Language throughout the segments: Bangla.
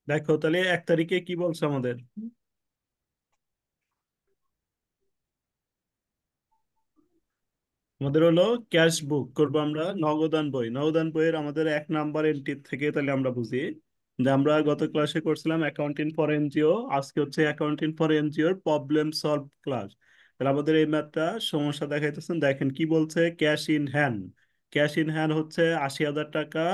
দেখো তাহলে 1 তারিখে কি বলছে আমাদের? আমাদের হলো ক্যাশ বুক করবো আমরা, নগদান বই। নগদান বইয়ের আমাদের 1 নাম্বার এন্ট্রি থেকে তাহলে আমরা বুঝি যে আমরা গত ক্লাসে করছিলাম অ্যাকাউন্টিং ফর এনজিও, আজকে হচ্ছে অ্যাকাউন্টিং ফর এনজিওর প্রবলেম সলভ ক্লাস। তাহলে আমাদের এই ম্যাথটা সমস্যা দেখাইতেছেন, দেখেন কি বলছে। Cash in hand, cash in hand হচ্ছে 80,000 টাকা।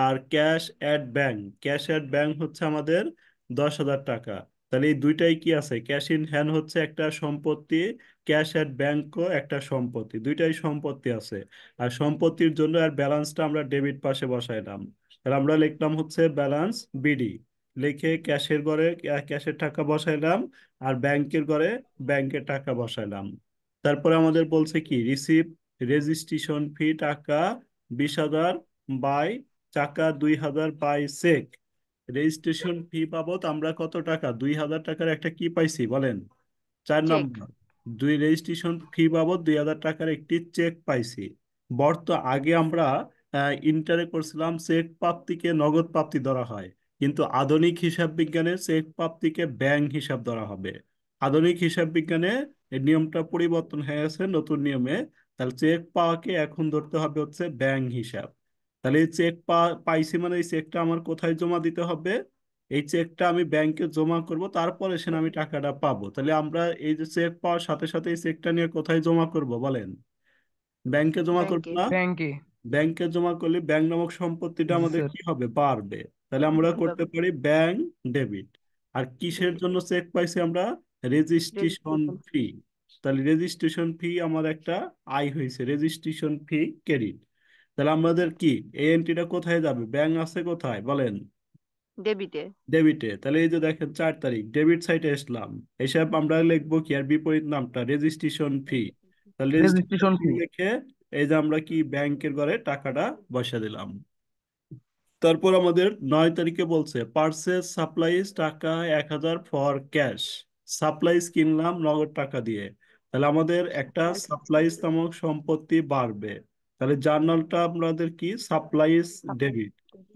আর cash at bank, cash at bank হচ্ছে আমাদের 10,000 টাকা। তাহলে এই দুইটাই কি আছে? ক্যাশ ইন হ্যান্ড হচ্ছে একটা সম্পত্তি, ক্যাশ অ্যাট ব্যাংকও একটা সম্পত্তি, দুইটাই সম্পত্তি আছে। আর সম্পত্তির জন্য আর ব্যালেন্সটা আমরা ডেবিট পাশে বসাইলাম। তাহলে আমরা লিখলাম হচ্ছে ব্যালেন্স বিডি, লিখে ক্যাশের ঘরে ক্যাশের টাকা বসাইলাম, আর ব্যাংকের ঘরে ব্যাংকের টাকা বসাইলাম। তারপরে আমাদের বলছে কি রিসিভ রেজিস্ট্রেশন ফি টাকা 20,000 বাই টাকা 2,000 বাই চেক। রেজিস্ট্রেশন ফি বাবদ আমরা কত টাকা? 2,000 টাকার একটা কি পাইছি বলেন? চার চেক। নম্বর, দুই রেজিস্ট্রেশন ফি বাবদ 2,000 টাকার একটি চেক পাইছি। আগে আমরা ইন্টারে করছিলাম চেক প্রাপ্তিকে নগদ প্রাপ্তি ধরা হয়, কিন্তু আধুনিক হিসাব বিজ্ঞানে চেক প্রাপ্তিকে ব্যাংক হিসাব ধরা হবে। আধুনিক হিসাব বিজ্ঞানে এই নিয়মটা পরিবর্তন হয়ে গেছে নতুন নিয়মে। তাহলে চেক পাওয়াকে এখন ধরতে হবে হচ্ছে ব্যাংক হিসাব। তাহলে এই চেক পাইছি মানে এই চেকটা আমার কোথায় জমা দিতে হবে? এই চেকটা আমি ব্যাংকে জমা করব, তারপরে সে আমি টাকাটা পাবো। তাহলে আমরা এই যে চেক পাওয়ার সাথে সাথে এই চেকটা নিয়ে কোথায় জমা করব বলেন? ব্যাংকে জমা করবো ব্যাংকে। না? ব্যাংকে। ব্যাংকে জমা করলে ব্যাংক নামক সম্পত্তিটা জি আমাদের স্যার। কি হবে? বাড়বে। তাহলে আমরা করতে পারি ব্যাংক ডেবিট। আর কিসের ডেবিট। জন্য চেক পাইছি আমরা? Registration registration. ফি। তাহলে রেজিস্ট্রেশন ফি আমার একটা আয় হয়েছে, রেজিস্ট্রেশন ফি ক্রেডিট। তাহলে আমাদের কি এই এন্ট্রিটা কোথায় যাবে? ব্যাংক আছে কোথায় বলেন? ডেবিটে। ডেবিটে। তাহলে এই যে দেখেন 4 তারিখ ডেবিট সাইটে আসলাম, এসব আমরা লিখবো কি আর বিপরীত নামটা রেজিস্ট্রেশন ফি। তাহলে রেজিস্ট্রেশন রেজিস্ট্রেশন ফি ফি। লিখে এই যে আমরা কি ব্যাংকের ঘরে টাকাটা বসা দিলাম। তারপর আমাদের 9 তারিখে বলছে পারচেজ সাপ্লাইজ টাকা 1,000 ফর ক্যাশ। সাপ্লাইজ কিনলাম নগদ টাকা দিয়ে। তাহলে আমাদের একটা সাপ্লাইজ নামক সম্পত্তি বাড়বে। তাহলে জার্নালটা আমাদের কি? Supplies debit.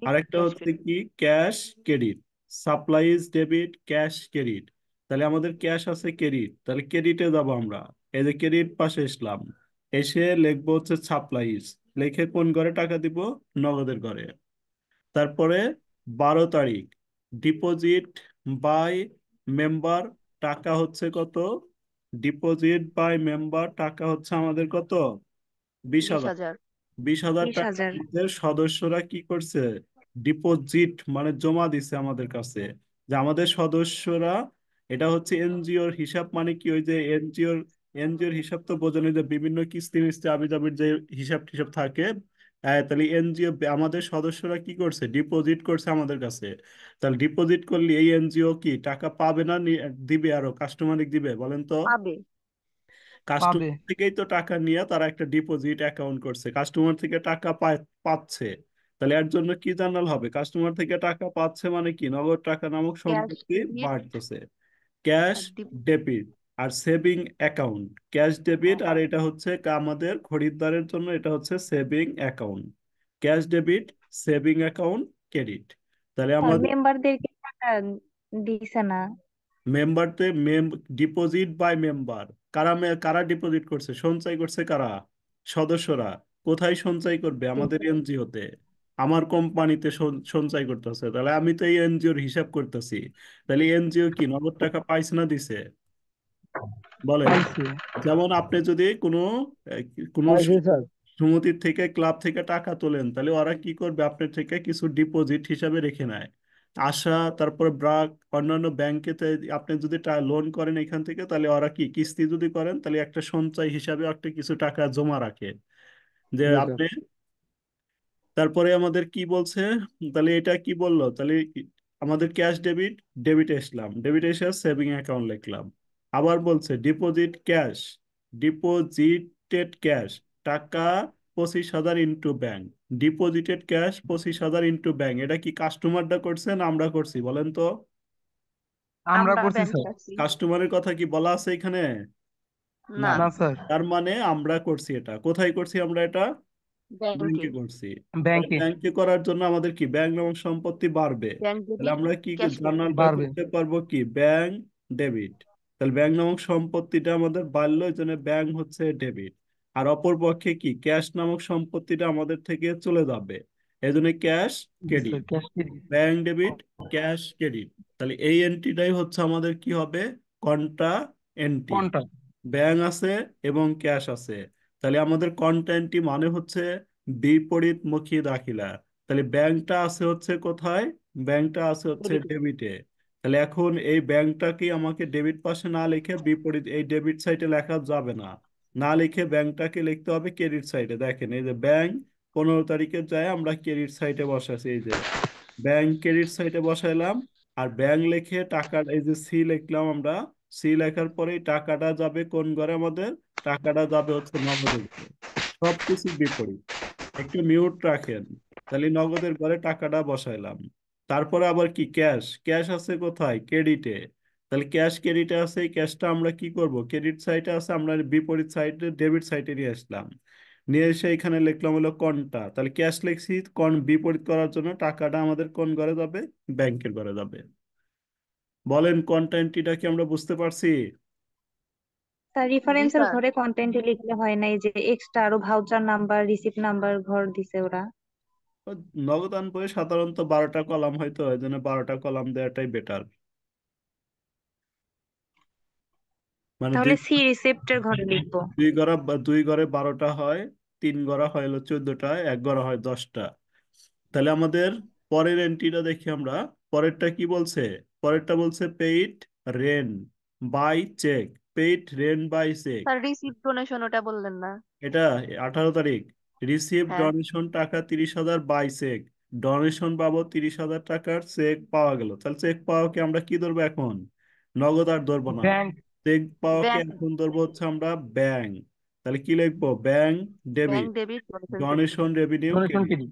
আরেকটা ক্যাশ হচ্ছে ক্রেডিট। কি cash credit. Supplies debit, cash credit. তাহলে আমাদের ক্যাশ আছে, ক্রেডিট, তাহলে ক্রেডিটে যাবো আমরা। এই যে ক্রেডিট পাশে আসলাম, এসে লিখবো হচ্ছে সাপ্লাইজ, লিখে কোন ঘরে টাকা দিব? নগদের ঘরে। তারপরে 12 তারিখ ডিপোজিট বাই মেম্বার টাকা হচ্ছে কত? ডিপোজিট বাই মেম্বার টাকা হচ্ছে আমাদের কত? বিশ বিশ হাজার হাজার 20,000 বিশ টাকা হাজার আমাদের সদস্যরা কি করছে? ডিপোজিট মানে জমা দিছে আমাদের কাছে। যে আমাদের সদস্যরা, এটা হচ্ছে এনজিওর হিসাব। মানে কি ওই যে এনজিওর হিসাব তো বোঝেন, ওই যে বিভিন্ন কিস্তি মিস্তি আবিজাবির যে হিসাব টিসাব থাকে। তাহলে এনজিও আমাদের সদস্যরা কি করছে? ডিপোজিট করছে আমাদের কাছে। তাহলে ডিপোজিট করলে এই এনজিও কি টাকা পাবে না দিবে? আরো কাস্টমারিক দিবে বলেন তো? পাবে। পাবে। কাস্টমার থেকেই তো টাকা নিয়ে তারা একটা ডিপোজিট অ্যাকাউন্ট করছে, কাস্টমার থেকে টাকা পাচ্ছে। তাহলে এর জন্য কি জানাল হবে? কাস্টমার থেকে টাকা পাচ্ছে মানে কি নগদ টাকা নামক ক্যাশ সম্পত্তি ক্রেডিট। বাড়তেছে। ক্যাশ আর ডেবিট আর সেভিং অ্যাকাউন্ট। ক্যাশ ডেবিট, আর হ্যাঁ। এটা হচ্ছে আমাদের খরিদ্দারের জন্য এটা হচ্ছে saving account. Cash debit, saving account, credit. তাহলে স্যার আমাদের মেম্বারদেরকে টাকা দিছে না। মেম্বারতে ডিপোজিট বাই মেম্বার, কারা ডিপোজিট করছে, সঞ্চয় করছে কারা? সদস্যরা। কোথায় সঞ্চয় করবে? আমাদের এনজিওতে, আমার কোম্পানিতে সঞ্চয় করতেছে। তাহলে আমি তো এই এনজিওর হিসাব করতেছি। তাহলে এনজিও কি নগদ টাকা পাইছে না দিছে বলেন? পাইছে। যেমন আপনি যদি কোনো আহ, কোনো পাইছি স্যার। সমিতির থেকে ক্লাব থেকে টাকা তোলেন, তাহলে ওরা কি করবে? আপনার থেকে কিছু ডিপোজিট হিসাবে রেখে নেয়। আশা, তারপর ব্র্যাক, অন্যান্য ব্যাংকেতে আপনি যদি লোন করেন এখান থেকে, তাহলে ওরা কি কিস্তি যদি করেন তাহলে একটা সঞ্চয় হিসাবে একটা কিছু টাকা জমা রাখে যে জি স্যার। আপনি। তারপরে আমাদের কি বলছে? তাহলে এটা কি বললো? তাহলে আমাদের ক্যাশ ডেবিট, ডেবিট আসলাম, ডেবিট এসে সেভিং অ্যাকাউন্ট লিখলাম। আবার বলছে ডিপোজিট ক্যাশ, ডিপোজিটেড ক্যাশ টাকা 25,000 into bank. Deposited cash 25,000 into bank, এটা কি কাস্টমারটা করছে না আমরা করছি বলেন তো? আমরা আমরা করছি ব্যাংক স্যার। আছি। কাস্টমারের কথা কি বলা আছে এখানে? না। না। না স্যার। তার মানে আমরা করছি। এটা কোথায় করছি আমরা? এটা ব্যাংকে। ব্যাংকে করছি। তাহলে ব্যাংকে ব্যাংকে করার জন্য আমাদের কি ব্যাংক এবং সম্পত্তি বাড়বে। ব্যাংক তাহলে ডেবিট, আমরা কি ক্যাশ ক্রেডিট। জার্নালটা বাড়বে। করতে পারবো কি ব্যাংক ডেবিট। তাহলে ব্যাংক নামক সম্পত্তিটা আমাদের বাড়লো, এই জন্য ব্যাংক হচ্ছে ডেবিট। আর অপর পক্ষে কি ক্যাশ নামক সম্পত্তিটা আমাদের থেকে চলে যাবে, এই জন্য cash credit. Cash credit. Bank debit, cash credit. তাহলে এই এন্ট্রিটাই হচ্ছে আমাদের কি হবে, কন্ট্রা এন্ট্রি। কোনটা? ব্যাংক আছে এবং ক্যাশ আছে। তাহলে আমাদের কন্ট্রা এন্ট্রি মানে হচ্ছে বিপরীতমুখী দাখিলা। তাহলে ব্যাংকটা আছে হচ্ছে কোথায়, ব্যাংকটা আছে হচ্ছে ডেবিট। ডেবিটে। তাহলে এখন এই ব্যাংকটাকে আমাকে ডেবিট পাশে না লিখে বিপরীত এই ডেবিট সাইডে লেখা যাবে না। না লিখে ব্যাংকটাকে লিখতে হবে ক্রেডিট সাইডে। দেখেন এই যে ব্যাংক 15 তারিখে যায় আমরা ক্রেডিট সাইডে বসাছি, এই যে ব্যাংক ক্রেডিট সাইডে বসাইলাম। আর ব্যাংক লিখে টাকা এই যে সি লিখলাম আমরা। সি লেখার পরে এই টাকাটা যাবে কোন ঘরে আমাদের, টাকাটা যাবে হচ্ছে নগদের ঘরে। সবকিছু বিপরীত। একটু মিউট রাখেন। তাহলে নগদের ঘরে টাকাটা বসাইলাম। তারপরে আবার কি ক্যাশ, ক্যাশ আছে কোথায়, ক্রেডিটে। তাহলে ক্যাশ ক্রেডিটে আছে, এই ক্যাশটা আমরা কি করব, ক্রেডিট সাইডে আছে, আমরা বিপরীত সাইডে ডেবিট সাইডে নিয়ে আসলাম। নিয়ে এসে এখানে লিখলাম হলো কোনটা, তাহলে ক্যাশ লিখছি, কোন বিপরীত করার জন্য টাকাটা আমাদের কোন ঘরে যাবে, ব্যাংকের ঘরে যাবে। বলেন কোনটা এন্ট্রিটা কি আমরা বুঝতে পারছি। স্যার জি রেফারেন্সের স্যার। ঘরে কন্টেন্টে লিখলে হয় না, এই যে এক্সট্রা আরো ভাউচার নাম্বার রিসিপ্ট নাম্বার ঘর দিছে ওরা। তো নগদান বইয়ে সাধারণত 12টা কলাম হয়তো, এই জন্য 12টা কলাম দেওয়াটাই বেটার। মানে তাহলে সি রিসিপ্টের ঘরে লিখবো। দুই ঘরে 12টা হয়, তিন ঘরে হয় হলো 14টা, এক ঘরে হয় 10টা। তাহলে আমাদের পরের এন্ট্রিটা দেখি আমরা। পরেরটা কি বলছে, পরেরটা বলছে paid rent by cheque. Paid rent by cheque. Sir receive donation ওটা বললেন না। এটা 18 তারিখ। রিসিভ হ্যাঁ। ডোনেশন টাকা 30,000 বাই চেক। ডোনেশন বাবদ 30,000 টাকার চেক পাওয়া গেল। তাহলে চেক পাওয়াকে আমরা কি ধরবো এখন, নগদ আর ধরবো না। ব্যাংক। চেক পাওয়াকে ব্যাংক। এখন ধরবো হচ্ছে আমরা ব্যাংক। তাহলে কি লিখবো, bank bank debit, debit, donation credit. Donation revenue donation credit. Credit.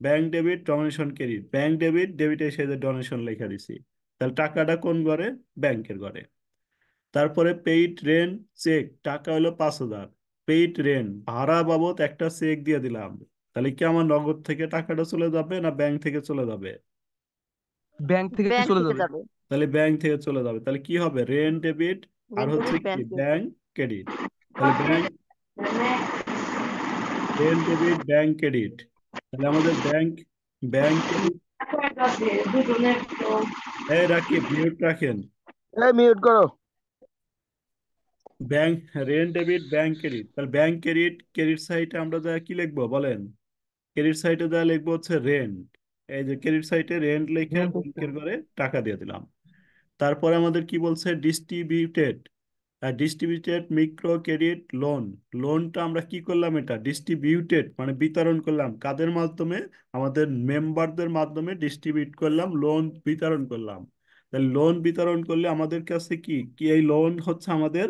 Bank debit, donation credit. Bank debit, ডেবিটে এসে ডোনেশন লেখা দিছি। তাহলে টাকাটা কোন ঘরে, ব্যাংকের ঘরে। তারপরে পেইড রেন্ট চেক, টাকা হলো 5,000। পেইড রেন্ট ভাড়া বাবদ একটা চেক দিয়ে দিলাম। তাহলে কি আমার নগদ থেকে টাকাটা চলে যাবে না ব্যাংক থেকে চলে যাবে, ব্যাংক থেকে ব্যাংক চলে থেকে যাবে। যাবে। তাহলে ব্যাংক থেকে চলে যাবে। তাহলে কি হবে, রেন্ট ডেবিট আর রেন্ট হচ্ছে ডেবিট, কি ব্যাংক ক্রেডিট। Bank credit. তাহলে bank rent debit bank credit. তাহলে আমাদের ব্যাংক ব্যাংক ক্রেডিট। এই রাকিব মিউট রাখেন। এই মিউট করো। Bank rent debit bank credit. তাহলে ব্যাংক ক্রেডিট, ক্রেডিট সাইটে আমরা যা কি লিখবো বলেন, ক্রেডিট সাইটে যা লিখবো হচ্ছে রেন্ট। এই যে ক্রেডিট সাইটে রেন্ট লিখে ব্যাংক ব্যাংকের করে টাকা দিয়ে দিলাম। তারপরে আমাদের কি বলছে, distributed, distributed micro credit loan. লোনটা আমরা কি করলাম, এটা ডিস্ট্রিবিউটেড মানে বিতরণ করলাম কাদের মাধ্যমে, আমাদের মেম্বারদের মাধ্যমে ডিস্ট্রিবিউট করলাম, লোন বিতরণ করলাম। তাহলে লোন বিতরণ করলে আমাদের কাছে কি কি এই লোন হচ্ছে আমাদের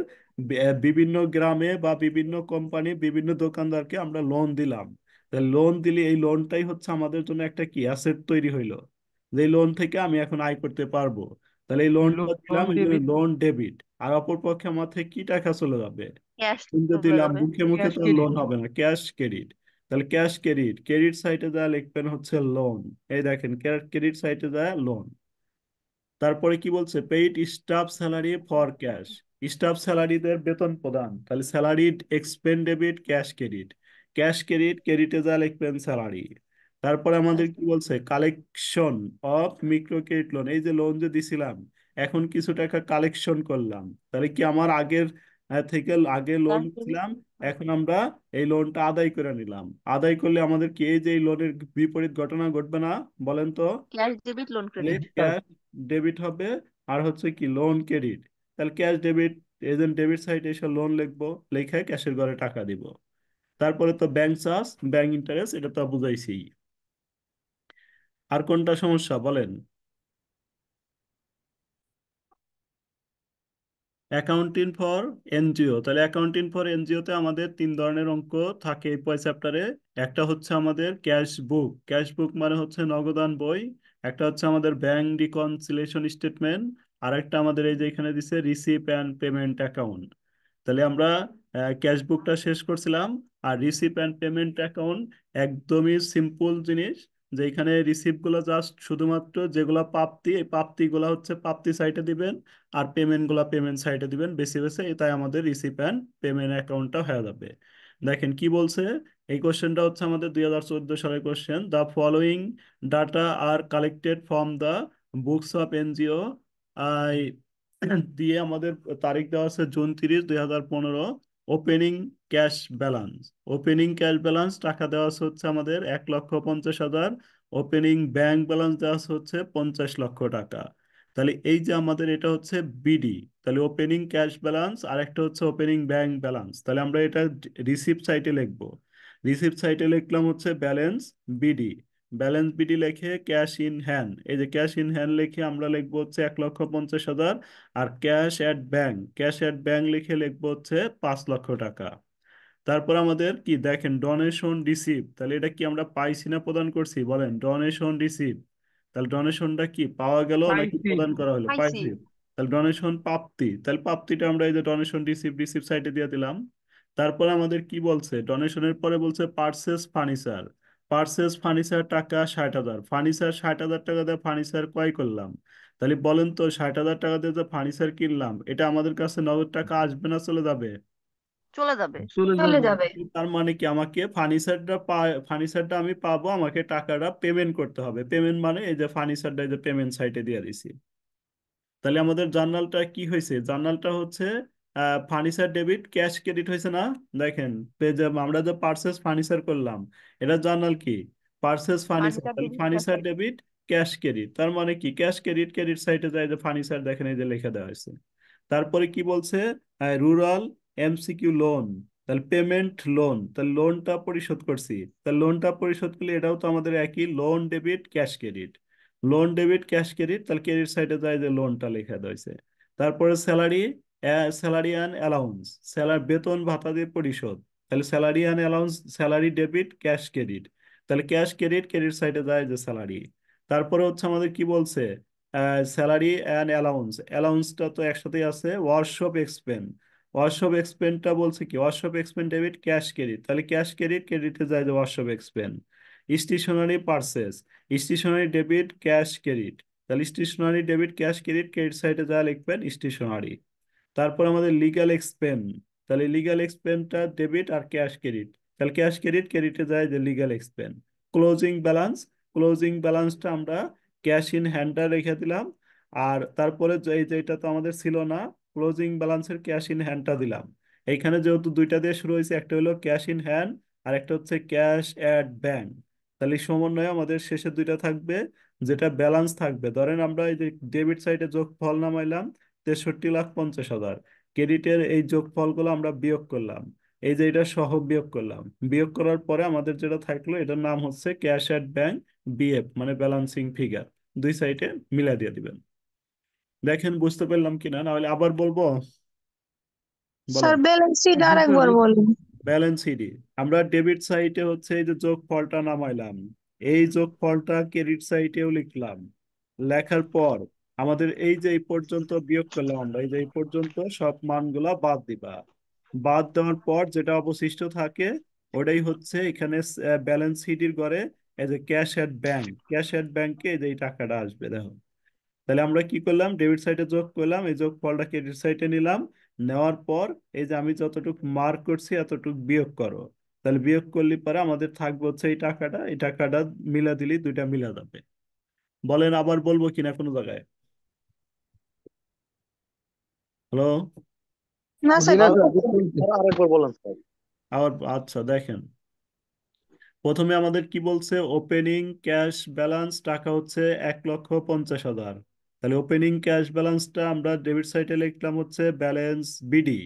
বিভিন্ন গ্রামে বা বিভিন্ন কোম্পানি বিভিন্ন দোকানদারকে আমরা লোন দিলাম। তাহলে লোন দিলে এই লোনটাই হচ্ছে আমাদের জন্য একটা কি অ্যাসেট তৈরি হইলো, যে লোন থেকে আমি এখন আয় করতে পারবো। তাহলে এই লোনটা লোন দিলাম, এই জন্য ডেবিট। Loan debit. আর অপর পক্ষে আমার থেকে কি টাকা চলে যাবে, ক্যাশ কিন্তু চলে দিলাম যাবে। মুখে মুখে ক্যাশ তো ক্রেডিট। লোন হবে না, ক্যাশ ক্রেডিট। তাহলে ক্যাশ ক্রেডিট, ক্রেডিট সাইটে যা লিখবেন হচ্ছে লোন। এই দেখেন ক্রেডিট সাইটে যা লোন। তারপরে কি বলছে, paid staff salary for cash. Staff স্যালারিদের বেতন প্রদান। তাহলে salary expend debit cash credit. Cash credit, ক্রেডিটে যা লিখবেন স্যালারি। তারপরে আমাদের কি বলছে, collection of micro credit loan. এই যে লোন যে দিছিলাম, এখন কিছু টাকা কালেকশন করলাম। তাহলে কি আমার আগের থেকে আগে লোন ক্যাশ ডেবিট, ছিলাম, এখন আমরা এই লোনটা আদায় করে নিলাম। আদায় করলে আমাদের কি এই যে এই লোনের বিপরীত ঘটনা ঘটবে না, বলেন তো। ক্যাশ ডেবিট, লোন তাহলে ক্রেডিট। ক্যাশ ডেবিট হবে আর হচ্ছে কি লোন ক্রেডিট। তাহলে ক্যাশ ডেবিট, এজেন্ট ডেবিট সাইটে এসে লোন লিখবো, লিখে ক্যাশের ঘরে টাকা দিব। তারপরে তো ব্যাংক চার্জ ব্যাংক ইন্টারেস্ট, এটা তো বুঝাইছি। আর কোনটা সমস্যা বলেন। Accounting for NGO. তাহলে অ্যাকাউন্টিং ফর এনজিও তে আমাদের 3 ধরনের অঙ্ক থাকে এই চ্যাপ্টারে। একটা হচ্ছে আমাদের ক্যাশ বুক, ক্যাশ বুক মানে হচ্ছে নগদান বই। একটা হচ্ছে আমাদের ব্যাংক রিকনসিলিয়েশন স্টেটমেন্ট। আর একটা আমাদের এই যে এখানে দিছে রিসিপ অ্যান্ড পেমেন্ট অ্যাকাউন্ট। তাহলে আমরা ক্যাশ বুকটা শেষ করছিলাম। আর রিসিভ অ্যান্ড পেমেন্ট অ্যাকাউন্ট একদমই সিম্পল জিনিস, যে এখানে রিসিপ্ট গুলো জাস্ট শুধুমাত্র যেগুলো প্রাপ্তি, এই প্রাপ্তি গুলা হচ্ছে প্রাপ্তি সাইটে দিবেন, আর পেমেন্ট গুলা পেমেন্ট সাইটে দিবেন বেশি বেশি, তাই আমাদের রিসিপ্ট অ্যান্ড পেমেন্ট অ্যাকাউন্টটা হয়ে যাবে। দেখেন কি বলছে। এই কোশ্চেনটা হচ্ছে আমাদের 2014 সালের question. The following data are collected from the books of NGO I দিয়ে আমাদের তারিখ দেওয়া আছে June 30, 2015। Opening cash balance, opening cash balance টাকা দেওয়া আছে হচ্ছে আমাদের 1,50,000। ওপেনিং ব্যাংক ব্যালেন্স দেওয়া আছে হচ্ছে 50 লক্ষ টাকা। তাহলে এই যে আমাদের এটা হচ্ছে বিডি, তাহলে ওপেনিং ক্যাশ ব্যালেন্স আর একটা হচ্ছে ওপেনিং ব্যাংক ব্যালেন্স। তাহলে আমরা এটা রিসিপ্ট সাইটে লিখবো। রিসিপ্ট সাইটে লিখলাম হচ্ছে ব্যালেন্স বিডি। ব্যালেন্স বিডি লিখে ক্যাশ ইন হ্যান্ড, এই যে ক্যাশ ইন হ্যান্ড লিখে আমরা লিখবো হচ্ছে 1,50,000। আর cash at bank, cash at bank লিখে লিখবো হচ্ছে 5 লক্ষ টাকা। তারপর আমাদের কি দেখেন ডোনেশন রিসিভ, তাহলে এটা কি আমরা পাইছি না প্রদান করছি বলেন, ডোনেশন রিসিভ। তাহলে ডোনেশনটা কি পাওয়া গেল নাকি পাইছি। প্রদান করা হলো, পাইছি। পাইছি। তাহলে ডোনেশন প্রাপ্তি, তাহলে প্রাপ্তিটা আমরা এই যে ডোনেশন রিসিভ, রিসিভ সাইটে দিয়ে দিলাম। তারপর আমাদের কি বলছে, ডোনেশনের পরে বলছে পার্সেস ফার্নিচার। পার্সেস ফার্নিচার টাকা 60,000, ফার্নিচার 60,000 টাকা দিয়ে ফার্নিচার ক্রয় করলাম। তাহলে বলেন তো 60,000 টাকা দিয়ে যে ফার্নিচার কিনলাম, এটা আমাদের কাছে নগদ টাকা আসবে না চলে যাবে? চলে যাবে। চলে চলে যাবে। যাবে। তার মানে কি আমাকে ফার্নিচারটা আমি পাবো, আমাকে টাকাটা পেমেন্ট করতে হবে। পেমেন্ট মানে এই যে ফার্নিচারটা এই যে পেমেন্ট সাইটে দিয়ে দিছি। তাহলে আমাদের জার্নালটা কি হয়েছে, জার্নালটা হচ্ছে ফার্নিচার ডেবিট ক্যাশ ক্রেডিট হয়েছে না। দেখেন যে আমরা যে পার্সেস ফার্নিচার করলাম, এটা জার্নাল কি পার্সেস ফার্নিচার, ফার্নিচার তাহলে debit cash furniture credit. Debit cash credit. তার মানে কি ক্যাশ ক্রেডিট, ক্রেডিট সাইটে যায় যে ফার্নিচার, দেখেন এই যে লেখা দেওয়া হয়েছে। তারপরে কি বলছে, রুরাল এমসিকিউ লোন, তাহলে পেমেন্ট লোন, তাহলে লোনটা পরিশোধ করছি। তাহলে লোনটা পরিশোধ করলে এটাও তো আমাদের একই, loan debit cash credit. Loan debit cash credit, তাহলে ক্রেডিট সাইডে যায় যে লোনটা লেখা রয়েছে। তারপরে salary, salary and allowance, salary বেতন ভাতা দিয়ে পরিশোধ। তাহলে salary and allowance, salary debit cash credit, তাহলে ক্যাশ ক্রেডিট, ক্রেডিট সাইডে যায় যে স্যালারি। তারপরে হচ্ছে আমাদের কি বলছে, স্যালারি অ্যান্ড অ্যালাউন্স, অ্যালাউন্সটা তো একসাথেই আছে। ওয়ার্কশপ এক্সপেন্স, ওয়ার্কশপ এক্সপেন্সটা বলছে কি workshop expense debit cash credit, তাহলে ক্যাশ ক্রেডিট, ক্রেডিটে যায় যে workshop expense. Stationery purchase, stationery debit cash credit, তাহলে stationery debit cash credit, credit সাইডে যা লিখবেন স্টেশনারি। তারপর আমাদের লিগ্যাল এক্সপেন, তাহলে লিগ্যাল এক্সপেনটা ডেবিট আর ক্যাশ ক্রেডিট, তাহলে ক্যাশ ক্রেডিট, ক্রেডিটে যায় যে legal expense. Closing balance, closing ব্যালেন্সটা আমরা ক্যাশ ইন হ্যান্ডটা রেখে দিলাম। আর তারপরে যেটা তো আমাদের ছিল না, ক্লোজিং ব্যালেন্সের ক্যাশ ইন হ্যান্ডটা দিলাম। এইখানে যেহেতু দুইটা দিয়ে শুরু হয়েছে, একটা হলো ক্যাশ ইন হ্যান্ড আর একটা হচ্ছে ক্যাশ অ্যাট ব্যাংক। তাহলে এই সমন্বয়ে আমাদের শেষে দুইটা থাকবে, যেটা ব্যালেন্স থাকবে। ধরেন আমরা এই যে ডেবিট সাইডে যোগফল নামাইলাম 63,50,000, ক্রেডিটের এই যোগফলগুলো আমরা বিয়োগ করলাম, এই যে এটা সহ বিয়োগ করলাম। বিয়োগ করার পরে আমাদের যেটা থাকলো এটার নাম হচ্ছে ক্যাশ অ্যাট ব্যাংক, বিএফ মানে ব্যালেন্সিং ফিগার। দুই সাইডে মিলা দিয়ে দিবেন। দেখেন বুঝতে পারলাম কিনা, না হলে আবার বলবো, স্যার বলেন। ব্যালেন্স শিট আরেকবার বলুন। ব্যালেন্স সিডি, আমরা ডেবিট সাইটে হচ্ছে এই যে যোগফলটা নামাইলাম, এই যোগফলটা ক্রেডিট সাইটেও লিখলাম। লেখার পর আমাদের এই যে এই পর্যন্ত বিয়োগ করলাম, আমরা এই যে এই পর্যন্ত সব মানগুলা বাদ দিবা। বাদ দেওয়ার পর যেটা অবশিষ্ট থাকে ওটাই হচ্ছে এখানে ব্যালেন্স সিডির ঘরে এই যে cash at bank, cash at ব্যাংকে এই যে এই টাকাটা আসবে দেখো। তাহলে আমরা কি করলাম, ডেবিট সাইডে যোগ করলাম, এই যোগ ফলটা ক্রেডিট সাইডে নিলাম। নেওয়ার পর এই যে আমি যতটুকু মার্ক করছি এতটুকু বিয়োগ করো। তাহলে বিয়োগ করলে পরে আমাদের থাকবে হচ্ছে এই টাকাটা, এই টাকাটা মিলা দিলি দুইটা মিলা যাবে। বলেন আবার বলবো কিনা কোনো জায়গায়? হ্যালো? না জি স্যার না ঠিক স্যার, আছে। আরেকবার বলেন স্যার। আবার আচ্ছা দেখেন, প্রথমে আমাদের কি বলছে, ওপেনিং ক্যাশ ব্যালেন্স টাকা হচ্ছে 1,50,000। তাহলে ওপেনিং ক্যাশ ব্যালেন্সটা আমরা ডেবিট সাইডে লিখলাম হচ্ছে ব্যালেন্স বিডি।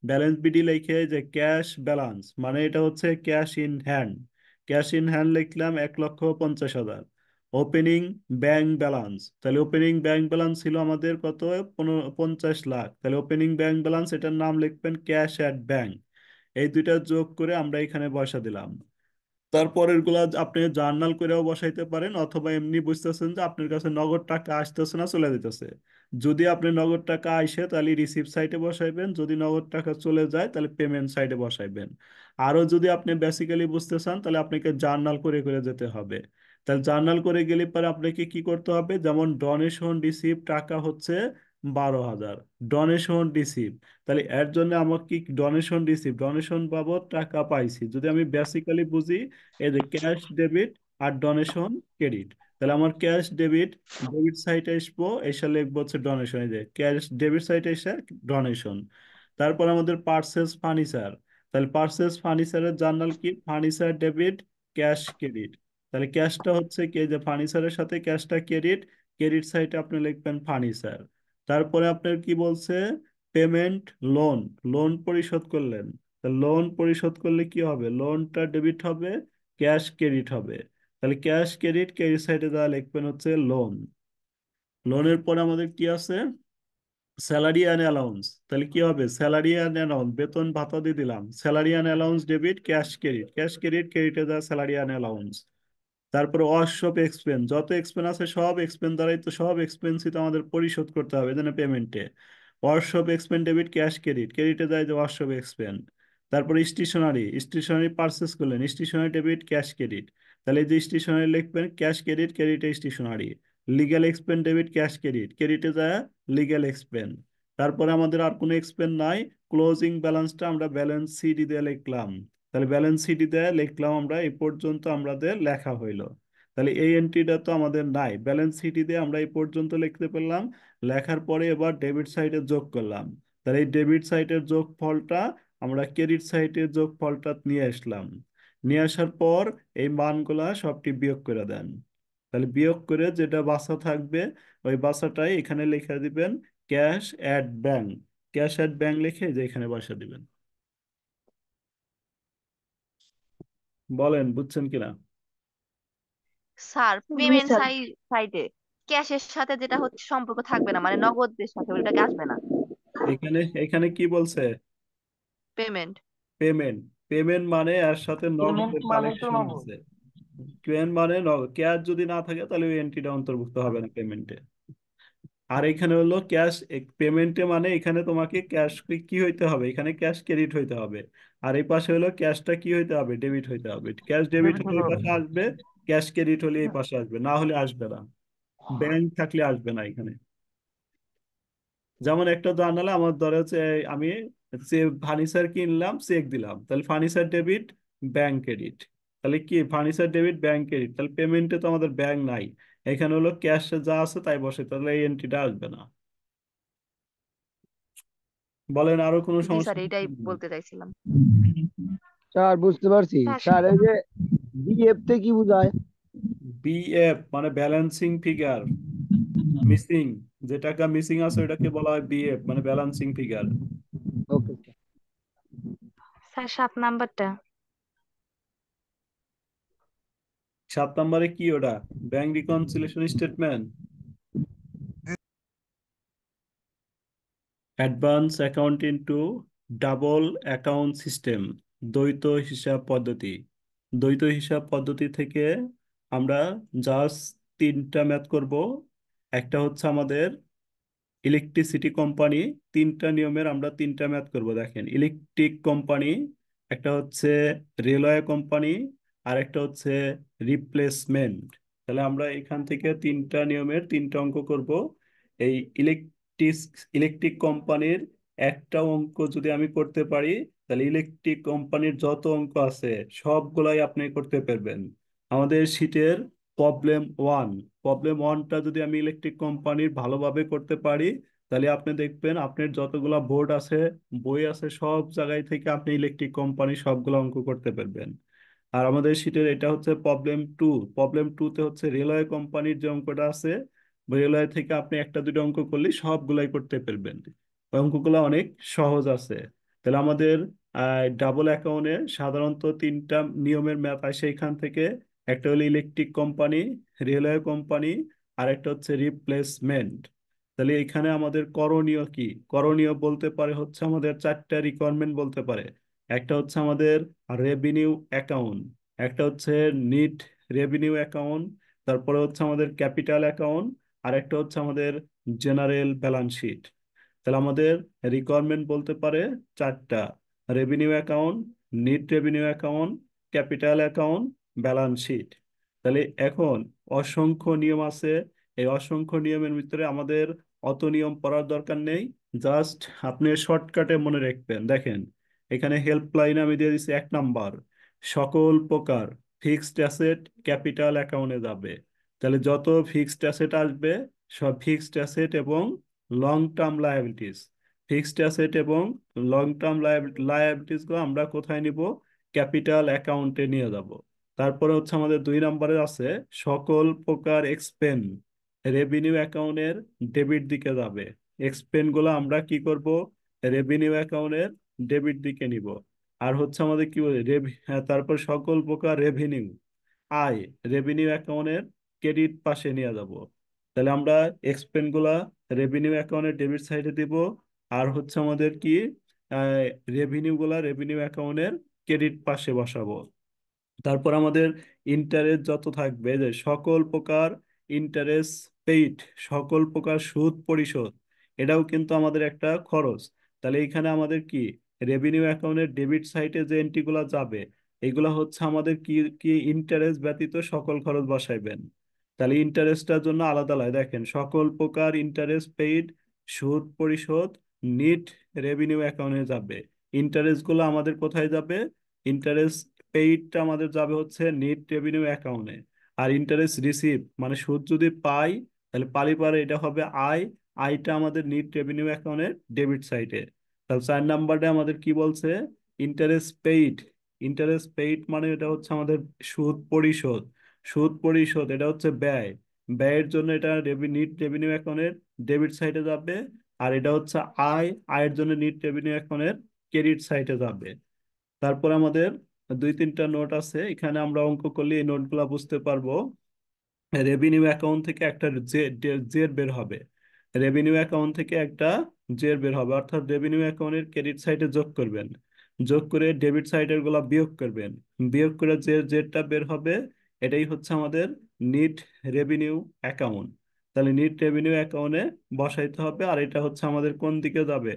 ব্যালেন্স বিডি লিখে যে ক্যাশ ব্যালেন্স মানে এটা হচ্ছে cash in hand, cash in hand লিখলাম 1,50,000। ওপেনিং ব্যাংক ব্যালেন্স, তাহলে ওপেনিং ব্যাংক ব্যালেন্স ছিল আমাদের কত, 50 লাখ, তাহলে ওপেনিং ব্যাংক ব্যালেন্স এটার নাম লিখবেন ক্যাশ অ্যাট ব্যাংক। এই দুইটা যোগ করে আমরা এখানে বসা দিলাম। তারপরের গুলা আপনি জার্নাল করেও বসাইতে পারেন, অথবা এমনি বুঝতেছেন যে আপনার কাছে নগদ টাকা আসতেছে না, চলে যেতেছে। যদি আপনি নগদ টাকা আইসে তাহলে রিসিভ সাইটে বসাইবেন, যদি নগদ টাকা চলে যায় তাহলে পেমেন্ট সাইটে বসাইবেন। আরো যদি আপনি বেসিক্যালি বুঝতে চান তাহলে আপনাকে জার্নাল করে করে যেতে হবে। তাহলে জার্নাল করে গেলে পরে আপনাকে কি করতে হবে, যেমন ডোনেশন রিসিভ টাকা হচ্ছে 12,000, ডোনেশন রিসিভ। তাহলে এর জন্য আমাকে কি ডোনেশন রিসিভ, ডোনেশন বাবদ টাকা পাইছি, যদি আমি বেসিক্যালি বুঝি এই যে ক্যাশ ডেবিট আর ডোনেশন ক্রেডিট। তাহলে আমার ক্যাশ ডেবিট, ডেবিট সাইটে আসবো, এসে লিখবো হচ্ছে ডোনেশন, এই যে ক্যাশ ডেবিট সাইটে এসে ডোনেশন। তারপর আমাদের পার্সেস ফার্নিচার, তাহলে পার্সেস ফার্নিচারের জার্নাল কি, ফার্নিচার ডেবিট, ক্যাশ ক্রেডিট। তাহলে ক্যাশটা হচ্ছে কি, এই যে ফার্নিচারের সাথে ক্যাশটা ক্রেডিট, ক্রেডিট সাইটে আপনি লিখবেন ফার্নিচার। তারপরে আপনার কি বলছে, পেমেন্ট লোন, লোন পরিশোধ করলেন। লোন পরিশোধ করলে কি হবে, লোনটা ডেবিট হবে, ক্যাশ ক্রেডিট হবে। তাহলে ক্যাশ ক্রেডিট, ক্রেডিট সাইডে যা লিখবেন হচ্ছে লোন। লোনের পরে আমাদের কি আছে, স্যালারি অ্যান্ড অ্যালাউন্স। তাহলে কি হবে, স্যালারি অ্যান্ড অ্যালাউন্স, বেতন ভাতা দিয়ে দিলাম, salary and allowance debit, cash credit, cash credit, ক্রেডিটে যা স্যালারি অ্যান্ড অ্যালাউন্স। তারপরে ওয়ার্কশপ এক্সপেন্স, যত এক্সপেন্স আছে সব এক্সপেন্স দ্বারাই তো, সব এক্সপেন্সই তো আমাদের পরিশোধ করতে হবে যেন পেমেন্টে। Workshop expense debit, cash credit, ক্রেডিটে যায় যে ওয়ার্কশপ এক্সপেন্স। তারপরে স্টেশনারি, স্টেশনারি পারচেস করলেন, স্টেশনারি ডেবিট, ক্যাশ ক্রেডিট। তাহলে এই যে স্টেশনারি লিখবেন ক্যাশ ক্রেডিট, ক্রেডিটে stationery. Legal expense debit, cash credit, ক্রেডিটে যায় লিগ্যাল এক্সপেন্স। তারপরে আমাদের আর কোনো এক্সপেন্স নাই, ক্লোজিং ব্যালেন্সটা আমরা ব্যালেন্স সিডি দিয়ে লিখলাম। তাহলে ব্যালেন্স শিটে দেয়া লিখলাম আমরা, এই পর্যন্ত আমাদের লেখা হইলো। তাহলে এই এন্ট্রিটা তো আমাদের নাই, ব্যালেন্স শিটে দিয়ে আমরা এই পর্যন্ত লিখতে পারলাম। লেখার পরে এবার ডেবিট সাইডে যোগ করলাম। তাহলে এই ডেবিট সাইডের যোগ ফলটা আমরা ক্রেডিট সাইডের যোগ ফলটা নিয়ে আসলাম। নিয়ে আসার পর এই মানগুলা সবটি বিয়োগ করে দেন। তাহলে বিয়োগ করে যেটা বাঁচা থাকবে ওই বাঁচাটাই এখানে লিখে দিবেন, cash at bank. Cash at bank লিখে যে এখানে বসা দিবেন। বলেন বুঝছেন কিনা। স্যার জি পেমেন্ট স্যার। সাইটে ক্যাশের সাথে যেটা হচ্ছে সম্পর্ক থাকবে না, মানে নগদের সাথে ওইটাকে আসবে না। এখানে এখানে কি বলছে, পেমেন্ট। পেমেন্ট। পেমেন্ট মানে এর সাথে পেমেন্ট নগদের মানে তো কালেকশন নগদ। আছে। পেমেন্ট মানে নগদ, ক্যাশ যদি না থাকে তাহলে ওই এন্ট্রিটা অন্তর্ভুক্ত হবে না পেমেন্টে। আর এখানে হলো ক্যাশ পেমেন্টে, মানে এখানে তোমাকে ক্যাশ কি হইতে হবে, এখানে ক্যাশ ক্রেডিট হইতে হবে। আর এই পাশে হলো ক্যাশটা কি হইতে হবে, ডেবিট হইতে হবে। ক্যাশ ডেবিট ডেবিট হলে হতে এই হবে। পাশে আসবে, ক্যাশ ক্রেডিট হলে এই পাশে আসবে, না হলে আসবে না। ব্যাংক থাকলে আসবে না এখানে। যেমন একটা জার্নালে আমার ধরে হচ্ছে আমি ফার্নিচার কিনলাম, চেক দিলাম, তাহলে ফার্নিচার ডেবিট, ব্যাংক ক্রেডিট। তাহলে কি ফার্নিচার ডেবিট, ব্যাংক ক্রেডিট, তাহলে পেমেন্টে তো আমাদের ব্যাংক নাই। এখানে হলো ক্যাশ যা আছে তাই বসে, তাহলে এই এন্ট্রিটা আসবে না। বলেন আরো কোনো জি সমস্যা স্যার, হচ্ছে এইটাই কিনা? বলতে চাইছিলাম। স্যার বুঝতে পারছি। স্যার স্যার এই যে বিএফ তে কি বোঝায়? বিএফ মানে ব্যালেন্সিং ফিগার, মিসিং, যে টাকা মিসিং আছে ওটাকে বলা হয় বিএফ, মানে balancing figure. Okay sir. Sir 7 নাম্বারটা। 7 নম্বরে কি ওটা, bank reconciliation statement, advance accounting to double account system, দ্বৈত হিসাব পদ্ধতি। দ্বৈত হিসাব পদ্ধতি থেকে আমরা জাস্ট 3টা ম্যাথ করব। একটা হচ্ছে আমাদের ইলেকট্রিসিটি কোম্পানি, 3টা নিয়মের আমরা 3টা ম্যাথ করব। দেখেন, ইলেকট্রিক কোম্পানি, একটা হচ্ছে রেলওয়ে কোম্পানি, আর একটা হচ্ছে রিপ্লেসমেন্ট। তাহলে আমরা এখান থেকে 3টা নিয়মের 3টা অঙ্ক করব। এই ইলেকট্রিক ইলেকট্রিক কোম্পানির একটা অঙ্ক যদি আমি করতে পারি, তাহলে ইলেকট্রিক কোম্পানির যত অঙ্ক আছে সবগুলাই আপনি করতে পারবেন। আমাদের শীটের প্রবলেম 1, প্রবলেম 1টা যদি আমি ইলেকট্রিক কোম্পানির ভালোভাবে করতে পারি, তাহলে আপনি দেখবেন আপনার যতগুলা বোর্ড আছে, বই আছে, সব জায়গায় থেকে আপনি ইলেকট্রিক কোম্পানি সবগুলো অঙ্ক করতে পারবেন। আর আমাদের শীটের এটা হচ্ছে প্রবলেম 2, প্রবলেম 2তে হচ্ছে রেলওয়ে কোম্পানির যে অঙ্কটা আছে, রেলওয়ে থেকে আপনি একটা দুটো অঙ্ক করলে সবগুলাই করতে পারবেন। ওই অঙ্কগুলো অনেক সহজ আছে। তাহলে আমাদের ডাবল অ্যাকাউন্টে সাধারণত 3টা নিয়মের ম্যাথ আসে এখান থেকে। একটা হলো ইলেকট্রিক কোম্পানি, রেলওয়ে কোম্পানি, আর একটা হচ্ছে রিপ্লেসমেন্ট। তাহলে এখানে আমাদের করণীয় কি, করণীয় বলতে পারে হচ্ছে আমাদের 4টা রিকোয়ারমেন্ট বলতে পারে। একটা হচ্ছে আমাদের রেভিনিউ অ্যাকাউন্ট, একটা হচ্ছে নিট রেভিনিউ অ্যাকাউন্ট, তারপরে হচ্ছে আমাদের ক্যাপিটাল অ্যাকাউন্ট, আর একটা হচ্ছে আমাদের জেনারেল ব্যালেন্স শিট। তাহলে আমাদের রিকোয়ারমেন্ট বলতে পারে চারটা: revenue account, net revenue account, capital account, balance sheet. তাহলে এখন অসংখ্য নিয়ম আছে। এই অসংখ্য নিয়মের ভিতরে আমাদের অত নিয়ম পড়ার দরকার নেই। জাস্ট আপনি শর্টকাটে মনে রাখবেন। দেখেন, এখানে হেল্পলাইন আমি দিয়ে দিচ্ছি 1 নাম্বার: সকল প্রকার ফিক্সড অ্যাসেট ক্যাপিটাল অ্যাকাউন্টে যাবে। তাহলে যত ফিক্সড অ্যাসেট আসবে, সব ফিক্সড অ্যাসেট এবং long term liabilities, fixed asset এবং লং টার্ম লায়াবিলিটিস গুলো আমরা কোথায় নিব? ক্যাপিটাল অ্যাকাউন্টে নিয়ে যাব। তারপরে হচ্ছে আমাদের 2 নাম্বারে আছে সকল প্রকার এক্সপেন রেভিনিউ অ্যাকাউন্টের ডেবিট দিকে যাবে। এক্সপেন গুলো আমরা কি করব? রেভিনিউ অ্যাকাউন্টের ডেবিট দিকে নিব। আর হচ্ছে আমাদের কি বলে তারপর সকল প্রকার রেভিনিউ আয় রেভিনিউ অ্যাকাউন্টের ক্রেডিট পাশে নিয়ে যাব। তাহলে আমরা এক্সপেন্স গুলা রেভিনিউ অ্যাকাউন্টের ডেবিট সাইডে দিব, আর হচ্ছে আমাদের কি রেভিনিউ গুলা রেভিনিউ অ্যাকাউন্টের ক্রেডিট পাশে বসাবো। তারপর আমাদের ইন্টারেস্ট যত থাকবে, যে সকল প্রকার ইন্টারেস্ট পেইড, সকল প্রকার সুদ পরিশোধ, এটাও কিন্তু আমাদের একটা খরচ। তাহলে এখানে আমাদের কি রেভিনিউ অ্যাকাউন্টের ডেবিট সাইটে যে এন্ট্রিগুলো যাবে, এগুলা হচ্ছে আমাদের কি কি ইন্টারেস্ট ব্যতীত সকল খরচ বসাইবেন। তাহলে ইন্টারেস্টটার জন্য আলাদা আলাদা দেখেন: সকল প্রকার ইন্টারেস্ট পেইড, সুদ পরিশোধ, নিট রেভিনিউ অ্যাকাউন্টে যাবে। ইন্টারেস্ট গুলো আমাদের কোথায় যাবে? ইন্টারেস্ট পেইডটা আমাদের যাবে হচ্ছে নিট রেভিনিউ অ্যাকাউন্টে। আর ইন্টারেস্ট রিসিভ মানে সুদ যদি পাই, তাহলে পালি পারে এটা হবে আয়, আয়টা আমাদের নিট রেভিনিউ অ্যাকাউন্টের ডেবিট সাইডে। তাহলে 4 নাম্বারে আমাদের কি বলছে? Interest paid. ইন্টারেস্ট পেইড মানে এটা হচ্ছে আমাদের সুদ পরিশোধ। সুদ পরিশোধ এটা হচ্ছে ব্যয়। ব্যয়ের জন্য এটা নিট রেভিনিউ অ্যাকাউন্টের ডেবিট সাইডে যাবে। আর এটা হচ্ছে আয়, আয়ের জন্য নিট রেভিনিউ অ্যাকাউন্টের ক্রেডিট সাইডে যাবে। তারপর আমাদের 2-3টা নোট আছে, এখানে আমরা অঙ্ক করলে এই নোটগুলা বুঝতে পারবো। রেভিনিউ অ্যাকাউন্ট থেকে একটা জের বের হবে। রেভিনিউ অ্যাকাউন্ট থেকে একটা জের বের হবে, অর্থাৎ রেভিনিউ অ্যাকাউন্টের ক্রেডিট সাইডে যোগ করবেন, যোগ করে ডেবিট সাইডের গুলা বিয়োগ করবেন, বিয়োগ করে যে জেরটা বের হবে, এটাই হচ্ছে আমাদের নিট রেভিনিউ অ্যাকাউন্ট। তাহলে নিট রেভিনিউ অ্যাকাউন্টে বসাইতে হবে, আর এটা হচ্ছে আমাদের কোন দিকে যাবে?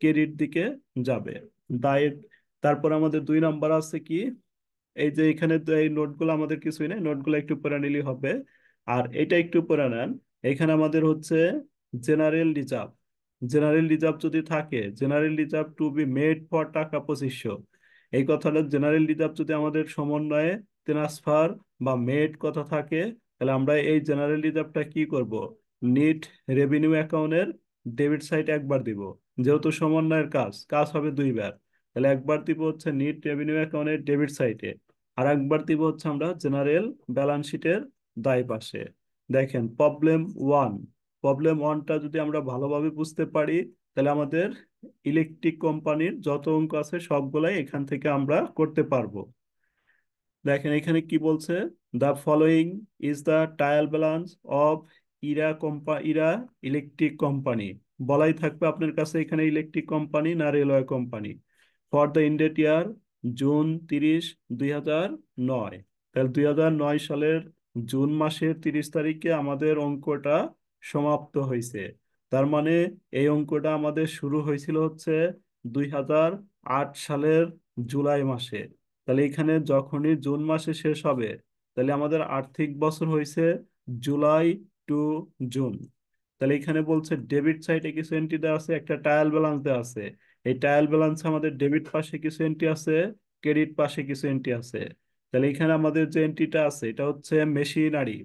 ক্রেডিট দিকে যাবে। দায়ের। তারপর আমাদের 2 নাম্বার আছে কি? এই যে এখানে তো এই নোটগুলো আমাদের কিছুই নেই, নোটগুলো একটু পড়ে নিলেই হবে। আর এটা একটু পড়ে নেন। এখানে আমাদের হচ্ছে জেনারেল রিজার্ভ। জেনারেল রিজার্ভ যদি থাকে, general reserve to be made for টাকা 2500, এই কথাটা জেনারেল রিজার্ভ যদি আমাদের সমন্বয়ে ট্রান্সফার বা মেড কথা থাকে, তাহলে আমরা এই জেনারেল রিজার্ভটা কি করব? নিট রেভিনিউ অ্যাকাউন্টের ডেবিট সাইড একবার দিব। যেহেতু সমন্বয়ের কাজ, কাজ হবে 2 বার। তাহলে একবার দিব হচ্ছে নিট রেভিনিউ অ্যাকাউন্টের ডেবিট সাইডে, আর একবার দিব হচ্ছে আমরা জেনারেল ব্যালেন্স শিটের দায় পাশে। দেখেন প্রবলেম 1, প্রবলেম 1টা যদি আমরা ভালোভাবে বুঝতে পারি, তাহলে আমাদের ইলেকট্রিক কোম্পানির যত অঙ্ক আছে সবগুলাই এখান থেকে আমরা করতে পারবো। দেখেন এখানে কি বলছে: the following is the trial balance of Era electric company. বলাই থাকবে আপনার কাছে এখানে ইলেকট্রিক কোম্পানি না railway company, for the ended year June 30, 2009। তাহলে 2009 সালের জুন মাসের 30 তারিখে আমাদের অঙ্কটা সমাপ্ত হয়েছে। তার মানে এই অঙ্কটা আমাদের শুরু হয়েছিল হচ্ছে 2008 সালের জুলাই মাসে। তাহলে এখানে যখনই জুন মাসে শেষ হবে, তাহলে আমাদের আর্থিক বছর হয়েছে জুলাই টু জুন। তাহলে এখানে বলছে ডেবিট সাইডে কিছু এন্ট্রি দেওয়া আছে, একটা ট্রায়াল ব্যালেন্স দেওয়া আছে। এই ট্রায়াল ব্যালেন্সে আমাদের ডেবিট পাশে কিছু এন্ট্রি আছে, ক্রেডিট পাশে কিছু এন্ট্রি আছে। তাহলে এখানে আমাদের যে এন্ট্রিটা আছে এটা হচ্ছে মেশিনারি।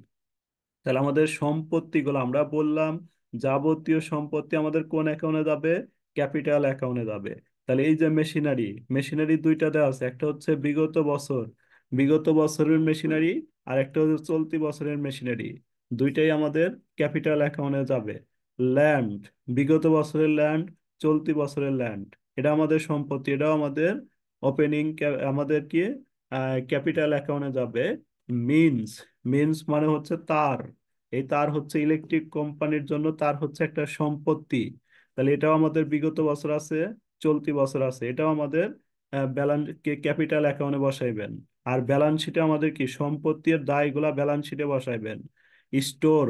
তাহলে আমাদের সম্পত্তিগুলো আমরা বললাম, যাবতীয় সম্পত্তি আমাদের কোন অ্যাকাউন্টে যাবে? ক্যাপিটাল অ্যাকাউন্টে যাবে। তাহলে এই যে মেশিনারি, মেশিনারি 2টা দেওয়া আছে, একটা হচ্ছে বিগত বছর, বিগত বছরের মেশিনারি, আর একটা হচ্ছে চলতি বছরের মেশিনারি। দুইটাই আমাদের ক্যাপিটাল অ্যাকাউন্টে যাবে। ল্যান্ড, বিগত বছরের ল্যান্ড, চলতি বছরের ল্যান্ড, এটা আমাদের সম্পত্তি, এটাও আমাদের ওপেনিং আমাদের কি ক্যাপিটাল অ্যাকাউন্টে যাবে। মিনস, মিনস মানে হচ্ছে তার, এই তার হচ্ছে ইলেকট্রিক কোম্পানির জন্য তার হচ্ছে একটা সম্পত্তি। তাহলে এটাও আমাদের বিগত বছর আছে, চলতি বছর আছে, এটাও আমাদের ব্যালেন্স ক্যাপিটাল অ্যাকাউন্টে বসাইবেন। আর ব্যালেন্স শিটে আমাদের কি সম্পত্তির দায়গুলা ব্যালেন্স শিটে বসাইবেন। Store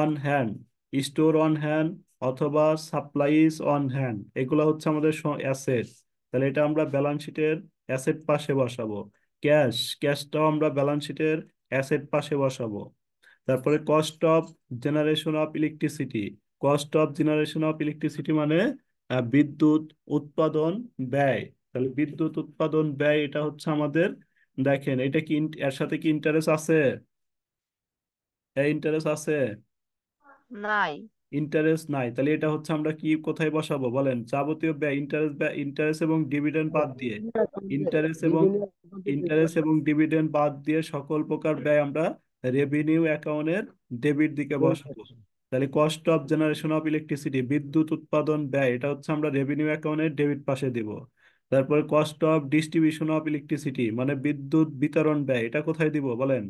on hand, store on hand অথবা সাপ্লাইজ অন হ্যান্ড, এগুলো হচ্ছে আমাদের অ্যাসেট, তাহলে এটা আমরা ব্যালেন্স শিটের অ্যাসেট পাশে বসাবো। ক্যাশ, ক্যাশটাও আমরা ব্যালেন্স শিটের অ্যাসেট পাশে বসাবো। তারপরে cost of generation of electricity, cost of generation of electricity মানে বিদ্যুৎ উৎপাদন ব্যয়, তাহলে বিদ্যুৎ উৎপাদন ব্যয় এটা হচ্ছে আমাদের, দেখেন এটা কি এর সাথে কি ইন্টারেস্ট আছে? এই ইন্টারেস্ট আছে? নাই। ইন্টারেস্ট নাই, তাহলে এটা হচ্ছে আমরা কি কোথায় বসাবো বলেন? যাবতীয় ব্যয়, ইন্টারেস্ট, ইন্টারেস্ট এবং ডিভিডেন্ড বাদ দিয়ে, ইন্টারেস্ট এবং ইন্টারেস্ট এবং ডিভিডেন্ড বাদ দিয়ে সকল প্রকার ব্যয় আমরা রেভিনিউ অ্যাকাউন্টের ডেবিট দিকে বসাবো। তাহলে cost of generation of electricity, বিদ্যুৎ উৎপাদন ব্যয়, এটা হচ্ছে আমরা রেভিনিউ অ্যাকাউন্টের ডেবিট পাশে দিব। তারপরে cost of distribution of electricity মানে বিদ্যুৎ বিতরণ ব্যয়, এটা কোথায় দিব বলেন?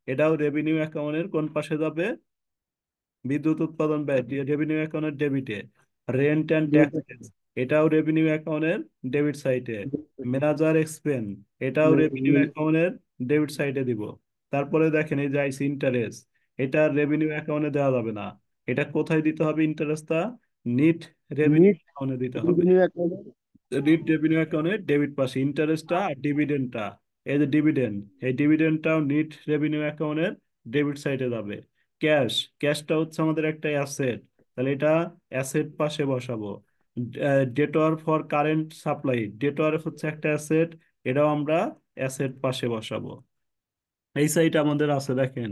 এটাও রেভিনিউ অ্যাকাউন্টের কোন পাশে যাবে? বিদ্যুৎ উৎপাদন ব্যয় রেভিনিউ অ্যাকাউন্টের ডেবিটে। রেন্ট অ্যান্ড ট্যাক্সেস, এটাও রেভিনিউ অ্যাকাউন্টের ডেবিট সাইডে। ম্যানেজার এক্সপেন্স, এটাও রেভিনিউ অ্যাকাউন্টের ডেবিট সাইডে দিব। তারপরে দেখেন এই যে আইসি ইন্টারেস্ট, এটা রেভিনিউ অ্যাকাউন্টে দেওয়া যাবে না, এটা কোথায় দিতে হবে ইন্টারেস্টটা? নিট রেভিনিউ নিট অ্যাকাউন্টে দিতে হবে। Revenue account. নিট রেভিনিউ অ্যাকাউন্টে ডেবিট পাশে ইন্টারেস্টটা আর ডিভিডেন্ডটা, এই যে ডিভিডেন্ড, এই ডিভিডেন্ডটাও নিট রেভিনিউ অ্যাকাউন্টের ডেবিট সাইডে যাবে। ক্যাশ, ক্যাশটা হচ্ছে আমাদের একটা অ্যাসেট, তাহলে এটা অ্যাসেট পাশে বসাবো। ডেটর ফর কারেন্ট সাপ্লাই, ডেটর হচ্ছে একটা অ্যাসেট, এটাও আমরা অ্যাসেট পাশে বসাবো। এই সাইড আমাদের আছে দেখেন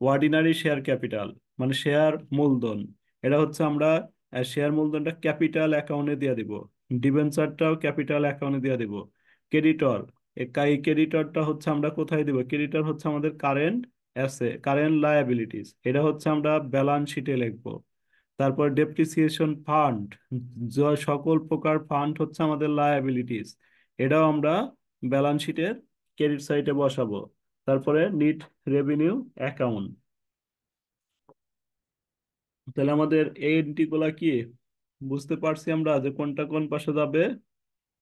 অর্ডিনারি শেয়ার ক্যাপিটাল মানে শেয়ার মূলধন, এটা হচ্ছে আমরা শেয়ার মূলধনটা ক্যাপিটাল অ্যাকাউন্টে দিয়ে দিব। ডিবেঞ্চারটাও ক্যাপিটাল অ্যাকাউন্টে দিয়ে দিব। ক্রেডিটর, এই ক্রেডিটরটা হচ্ছে আমরা কোথায় দিব? ক্রেডিটর হচ্ছে আমাদের কারেন্ট কারেন্ট লায়াবিলিটিস, এটা হচ্ছে আমরা ব্যালেন্স শিটে লিখবো। তারপর ডেপ্রিসিয়েশন ফান্ড, সকল প্রকার ফান্ড হচ্ছে আমাদের লায়াবিলিটিস, এটাও আমরা ব্যালেন্স শিটের ক্রেডিট সাইডে বসাবো। তারপরে নিট রেভিনিউ অ্যাকাউন্ট, তাহলে আমাদের এই এন্ট্রি গুলা কি বুঝতে পারছি আমরা যে কোনটা কোন পাশে যাবে?